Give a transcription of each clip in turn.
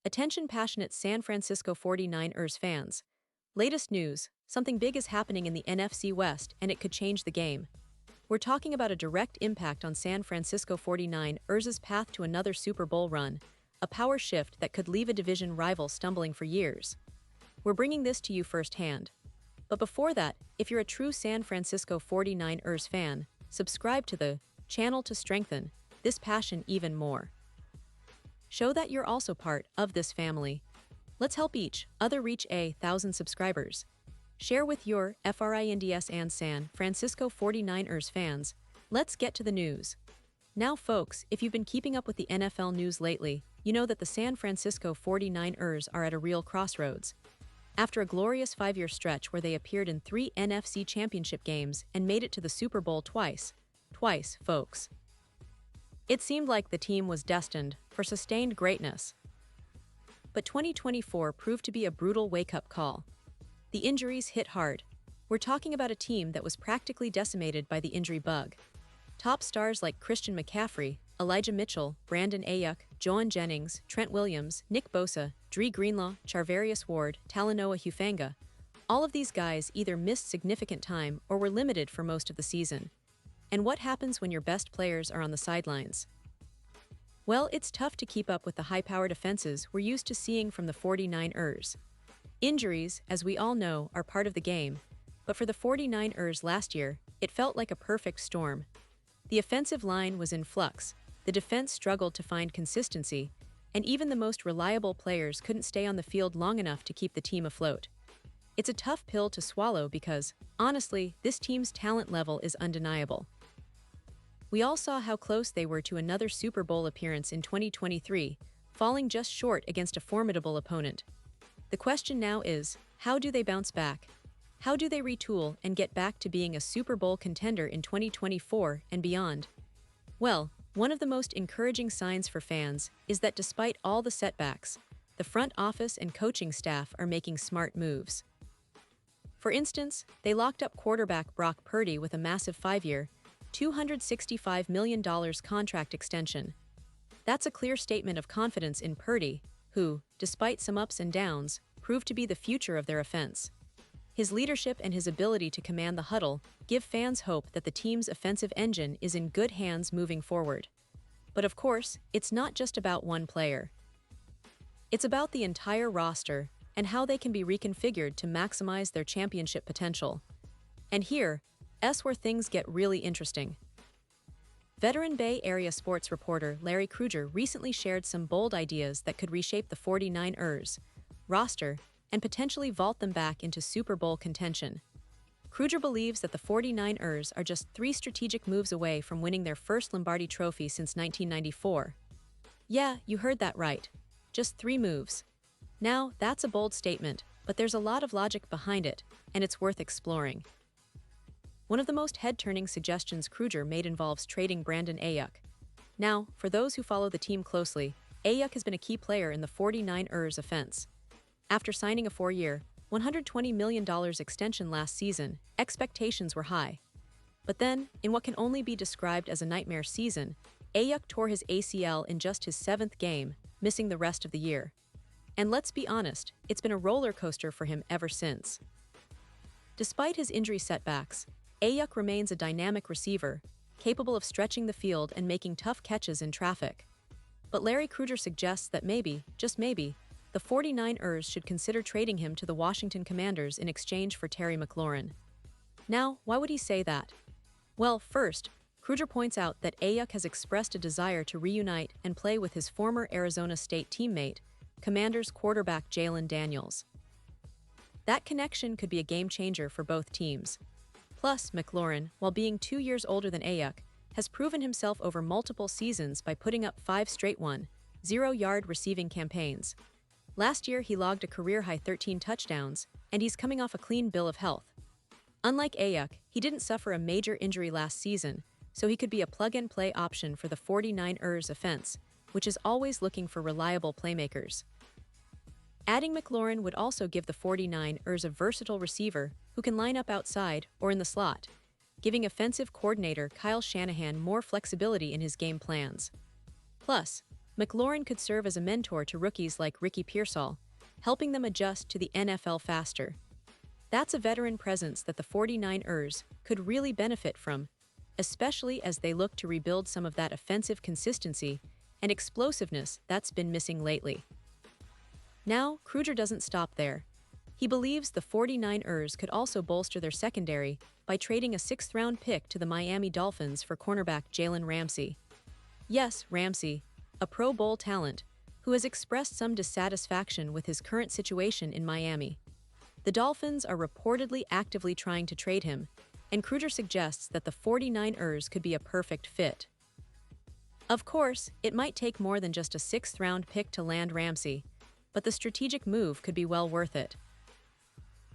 Attention passionate San Francisco 49ers fans. Latest news, something big is happening in the NFC West and it could change the game. We're talking about a direct impact on San Francisco 49ers' path to another Super Bowl run, a power shift that could leave a division rival stumbling for years. We're bringing this to you firsthand. But before that, if you're a true San Francisco 49ers fan, subscribe to the channel to strengthen this passion even more. Show that you're also part of this family. Let's help each other reach 1,000 subscribers. Share with your friends and San Francisco 49ers fans. Let's get to the news. Now folks, if you've been keeping up with the NFL news lately, you know that the San Francisco 49ers are at a real crossroads. After a glorious 5-year stretch where they appeared in 3 NFC championship games and made it to the Super Bowl twice, folks. It seemed like the team was destined for sustained greatness. But 2024 proved to be a brutal wake-up call. The injuries hit hard. We're talking about a team that was practically decimated by the injury bug. Top stars like Christian McCaffrey, Elijah Mitchell, Brandon Ayuk, Joan Jennings, Trent Williams, Nick Bosa, Dre Greenlaw, Charvarius Ward, Talanoa Hufanga. All of these guys either missed significant time or were limited for most of the season. And what happens when your best players are on the sidelines? Well, it's tough to keep up with the high-powered offenses we're used to seeing from the 49ers. Injuries, as we all know, are part of the game, but for the 49ers last year, it felt like a perfect storm. The offensive line was in flux, the defense struggled to find consistency, and even the most reliable players couldn't stay on the field long enough to keep the team afloat. It's a tough pill to swallow because, honestly, this team's talent level is undeniable. We all saw how close they were to another Super Bowl appearance in 2023, falling just short against a formidable opponent. The question now is, how do they bounce back? How do they retool and get back to being a Super Bowl contender in 2024 and beyond? Well, one of the most encouraging signs for fans is that despite all the setbacks, the front office and coaching staff are making smart moves. For instance, they locked up quarterback Brock Purdy with a massive 5-year, $265 million contract extension. That's a clear statement of confidence in Purdy, who, despite some ups and downs, proved to be the future of their offense. His leadership and his ability to command the huddle give fans hope that the team's offensive engine is in good hands moving forward. But of course, it's not just about one player. It's about the entire roster and how they can be reconfigured to maximize their championship potential. And here's where things get really interesting. Veteran Bay Area sports reporter Larry Krueger recently shared some bold ideas that could reshape the 49ers roster and potentially vault them back into Super Bowl contention. Krueger believes that the 49ers are just 3 strategic moves away from winning their first Lombardi Trophy since 1994. Yeah, you heard that right. Just 3 moves. Now, that's a bold statement, but there's a lot of logic behind it, and it's worth exploring. One of the most head-turning suggestions Krueger made involves trading Brandon Ayuk. Now, for those who follow the team closely, Ayuk has been a key player in the 49ers offense. After signing a 4-year, $120 million extension last season, expectations were high. But then, in what can only be described as a nightmare season, Ayuk tore his ACL in just his 7th game, missing the rest of the year. And let's be honest, it's been a roller coaster for him ever since. Despite his injury setbacks, Ayuk remains a dynamic receiver, capable of stretching the field and making tough catches in traffic. But Larry Krueger suggests that maybe, just maybe, the 49ers should consider trading him to the Washington Commanders in exchange for Terry McLaurin. Now, why would he say that? Well, first, Krueger points out that Ayuk has expressed a desire to reunite and play with his former Arizona State teammate, Commanders quarterback Jalen Daniels. That connection could be a game-changer for both teams. Plus, McLaurin, while being 2 years older than Ayuk, has proven himself over multiple seasons by putting up 5 straight 1-0-yard receiving campaigns. Last year, he logged a career-high 13 touchdowns, and he's coming off a clean bill of health. Unlike Ayuk, he didn't suffer a major injury last season, so he could be a plug-and-play option for the 49ers offense, which is always looking for reliable playmakers. Adding McLaurin would also give the 49ers a versatile receiver who can line up outside or in the slot, giving offensive coordinator Kyle Shanahan more flexibility in his game plans. Plus, Mclaurin could serve as a mentor to rookies like Ricky Pearsall, helping them adjust to the NFL faster. That's a veteran presence that the 49ers could really benefit from, especially as they look to rebuild some of that offensive consistency and explosiveness that's been missing lately. Now, Kruger doesn't stop there. He believes the 49ers could also bolster their secondary by trading a sixth-round pick to the Miami Dolphins for cornerback Jalen Ramsey. Yes, Ramsey, a Pro Bowl talent, who has expressed some dissatisfaction with his current situation in Miami. The Dolphins are reportedly actively trying to trade him, and Kruger suggests that the 49ers could be a perfect fit. Of course, it might take more than just a sixth-round pick to land Ramsey, but the strategic move could be well worth it.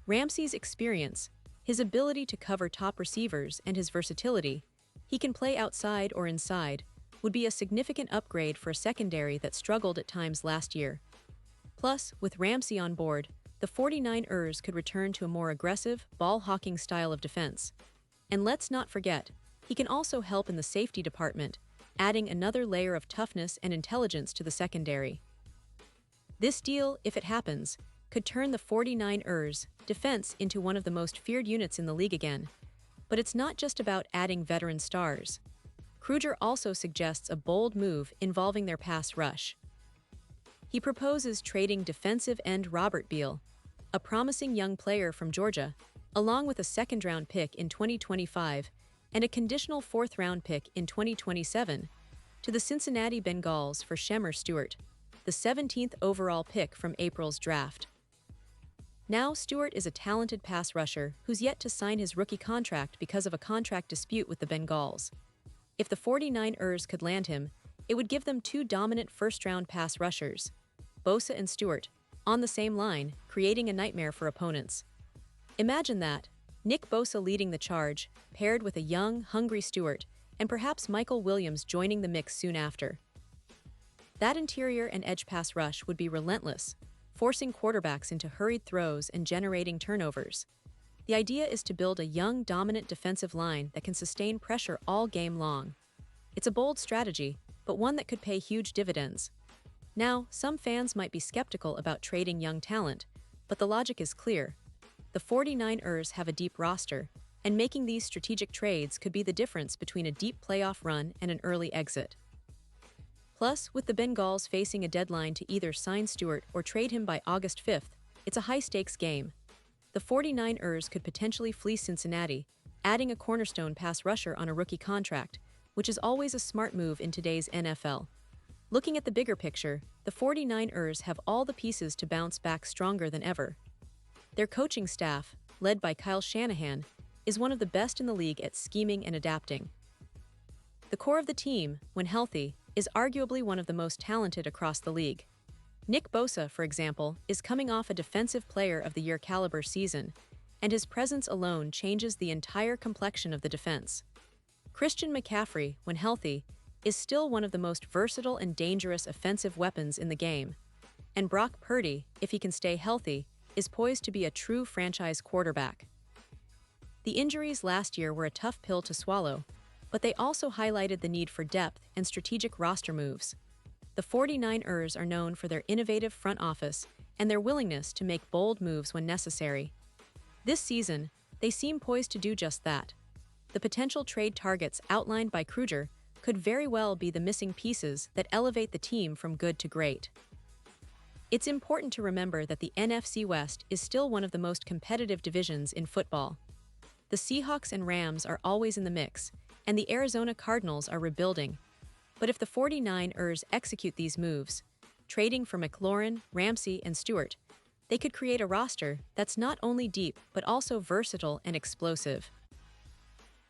Ramsey's experience, his ability to cover top receivers, and his versatility, he can play outside or inside, would be a significant upgrade for a secondary that struggled at times last year. Plus, with Ramsey on board, the 49ers could return to a more aggressive, ball-hawking style of defense. And let's not forget, he can also help in the safety department, adding another layer of toughness and intelligence to the secondary. This deal, if it happens, could turn the 49ers' defense into one of the most feared units in the league again. But it's not just about adding veteran stars. Kruger also suggests a bold move involving their pass rush. He proposes trading defensive end Robert Beal, a promising young player from Georgia, along with a second-round pick in 2025 and a conditional fourth-round pick in 2027, to the Cincinnati Bengals for Shemar Stewart, the 17th overall pick from April's draft. Now, Stewart is a talented pass rusher who's yet to sign his rookie contract because of a contract dispute with the Bengals. If the 49ers could land him, it would give them two dominant first-round pass rushers, Bosa and Stewart, on the same line, creating a nightmare for opponents. Imagine that, Nick Bosa leading the charge, paired with a young, hungry Stewart, and perhaps Michael Williams joining the mix soon after. That interior and edge pass rush would be relentless, forcing quarterbacks into hurried throws and generating turnovers. The idea is to build a young, dominant defensive line that can sustain pressure all game long. It's a bold strategy, but one that could pay huge dividends. Now, some fans might be skeptical about trading young talent, but the logic is clear. The 49ers have a deep roster, and making these strategic trades could be the difference between a deep playoff run and an early exit. Plus, with the Bengals facing a deadline to either sign Stewart or trade him by August 5th, it's a high-stakes game. The 49ers could potentially fleece Cincinnati, adding a cornerstone pass rusher on a rookie contract, which is always a smart move in today's NFL. Looking at the bigger picture, the 49ers have all the pieces to bounce back stronger than ever. Their coaching staff, led by Kyle Shanahan, is one of the best in the league at scheming and adapting. The core of the team, when healthy, is arguably one of the most talented across the league. Nick Bosa, for example, is coming off a Defensive Player of the Year caliber season, and his presence alone changes the entire complexion of the defense. Christian McCaffrey, when healthy, is still one of the most versatile and dangerous offensive weapons in the game. And Brock Purdy, if he can stay healthy, is poised to be a true franchise quarterback. The injuries last year were a tough pill to swallow, but they also highlighted the need for depth and strategic roster moves. The 49ers are known for their innovative front office and their willingness to make bold moves when necessary. This season, they seem poised to do just that. The potential trade targets outlined by Kruger could very well be the missing pieces that elevate the team from good to great. It's important to remember that the NFC West is still one of the most competitive divisions in football. The Seahawks and Rams are always in the mix, and the Arizona Cardinals are rebuilding. But if the 49ers execute these moves, trading for Mclaurin, Ramsey, and Stewart, they could create a roster that's not only deep but also versatile and explosive.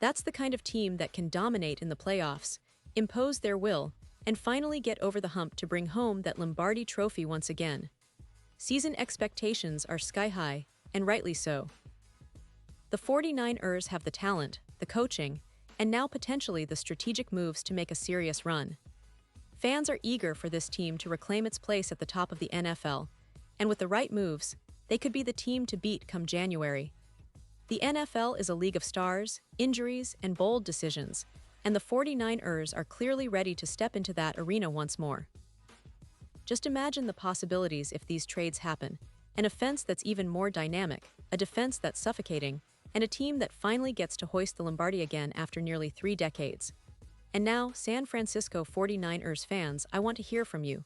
That's the kind of team that can dominate in the playoffs, impose their will, and finally get over the hump to bring home that Lombardi Trophy once again. Season expectations are sky-high, and rightly so. The 49ers have the talent, the coaching, and now potentially the strategic moves to make a serious run. Fans are eager for this team to reclaim its place at the top of the NFL, and with the right moves, they could be the team to beat come January. The NFL is a league of stars, injuries, and bold decisions, and the 49ers are clearly ready to step into that arena once more. Just imagine the possibilities if these trades happen. An offense that's even more dynamic, a defense that's suffocating, and a team that finally gets to hoist the Lombardi again after nearly 3 decades. And now, San Francisco 49ers fans, I want to hear from you.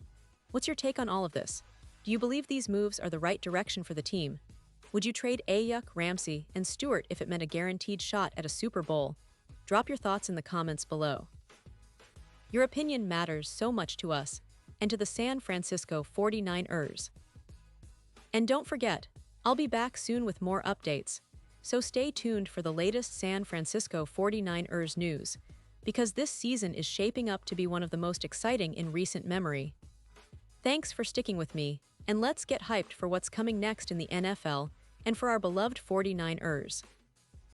What's your take on all of this? Do you believe these moves are the right direction for the team? Would you trade Ayuk, Ramsey, and Stewart if it meant a guaranteed shot at a Super Bowl? Drop your thoughts in the comments below. Your opinion matters so much to us and to the San Francisco 49ers. And don't forget, I'll be back soon with more updates, so stay tuned for the latest San Francisco 49ers news, because this season is shaping up to be one of the most exciting in recent memory. Thanks for sticking with me, and let's get hyped for what's coming next in the NFL and for our beloved 49ers.